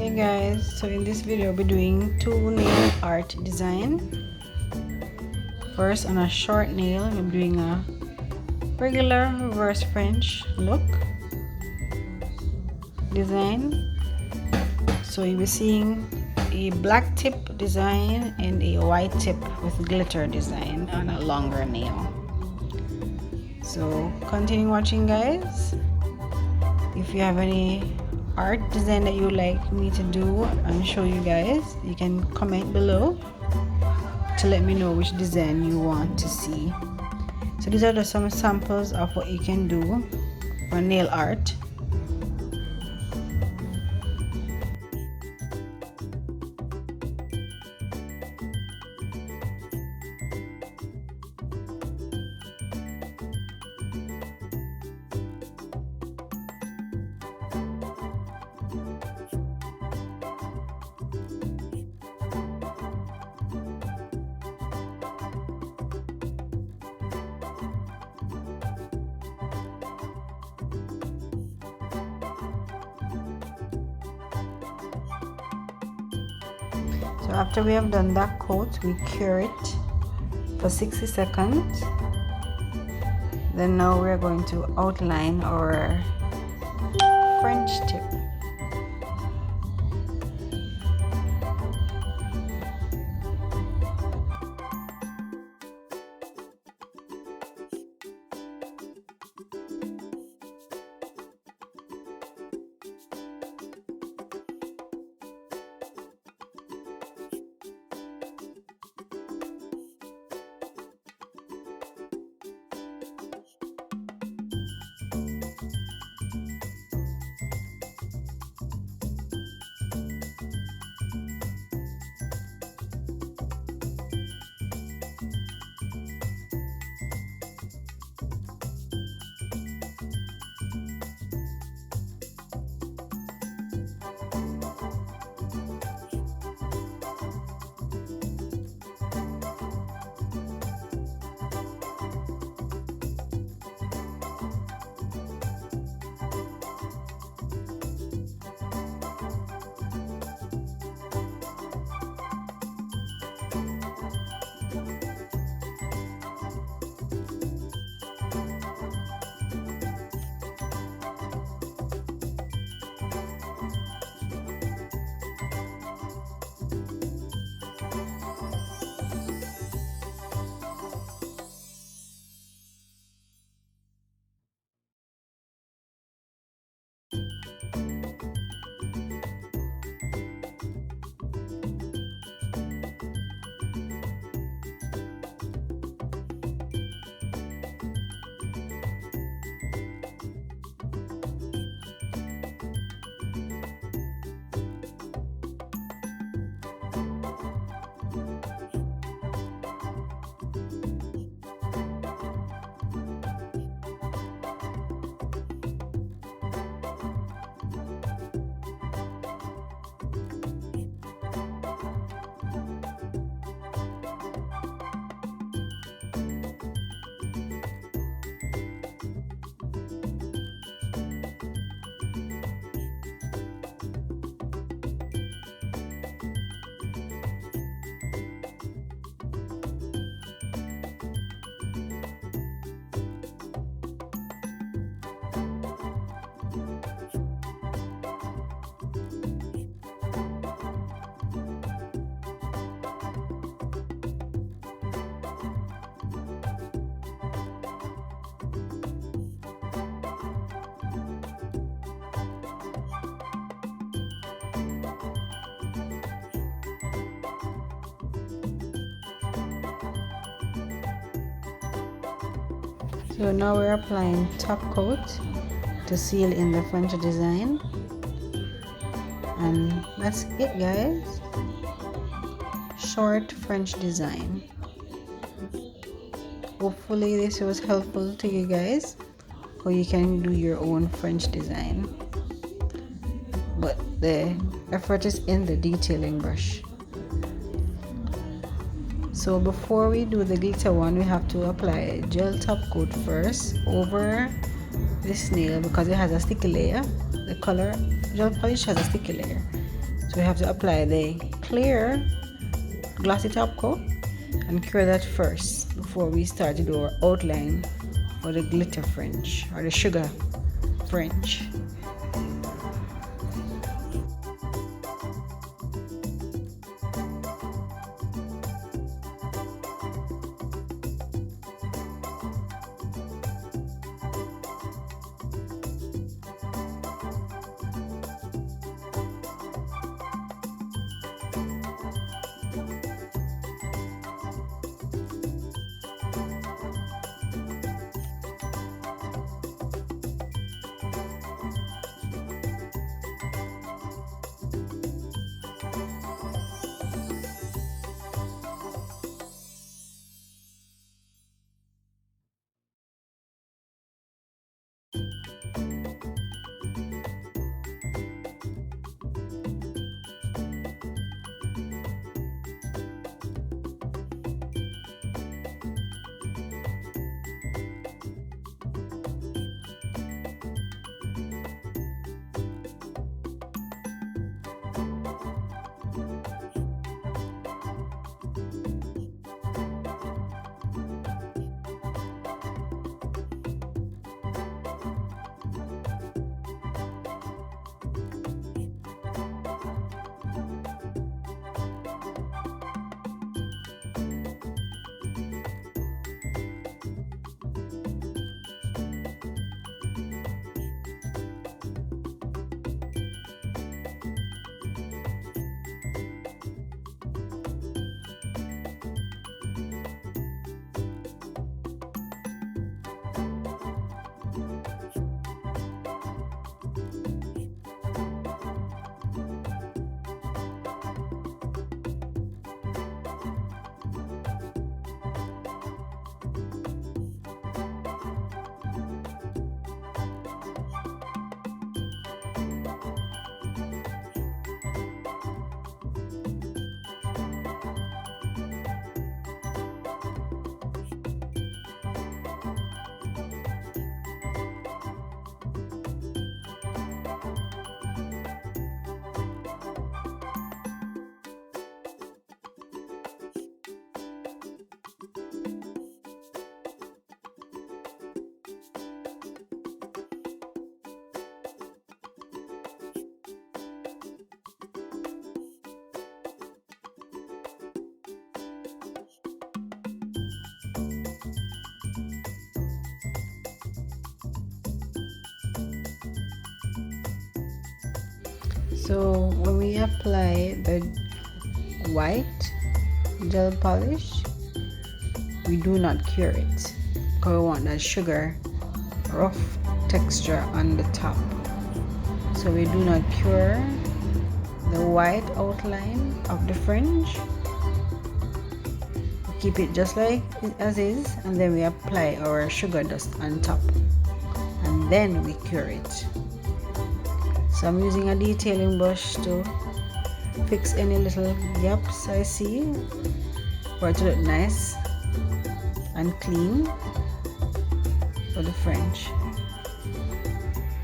Hey guys, so in this video I'll be doing two nail art design. First, on a short nail I'm doing a regular reverse French look design. So you'll be seeing a black tip design and a white tip with glitter design on a longer nail. So continue watching guys. If you have any art design that you would like me to do and show you guys, you can comment below to let me know which design you want to see. So these are just some samples of what you can do for nail art. So after we have done that coat, we cure it for 60 seconds. Then now we're going to outline our French tip. So now we're applying top coat to seal in the French design, and that's it guys. Short French design. Hopefully this was helpful to you guys, or you can do your own French design, but the effort is in the detailing brush. So before we do the glitter one, we have to apply gel top coat first over this nail because it has a sticky layer. The color gel polish has a sticky layer, So we have to apply the clear glossy top coat and cure that first before we start to do our outline for the glitter fringe or the sugar fringe. So when we apply the white gel polish, we do not cure it because we want that sugar rough texture on the top. So we do not cure the white outline of the fringe. We keep it just like as is, and then we apply our sugar dust on top, and then we cure it. So I'm using a detailing brush to fix any little gaps I see for it to look nice and clean for the fringe.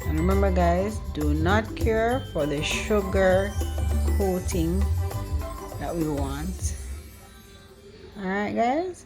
And remember guys, do not cure for the sugar coating that we want. Alright guys.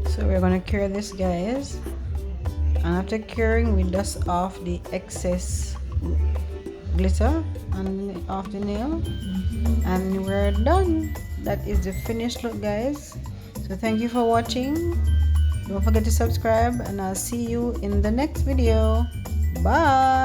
So we're gonna cure this, guys, and after curing we dust off the excess glitter and off the nail, and we're done. That is the finished look, guys. So thank you for watching. Don't forget to subscribe, and I'll see you in the next video. Bye.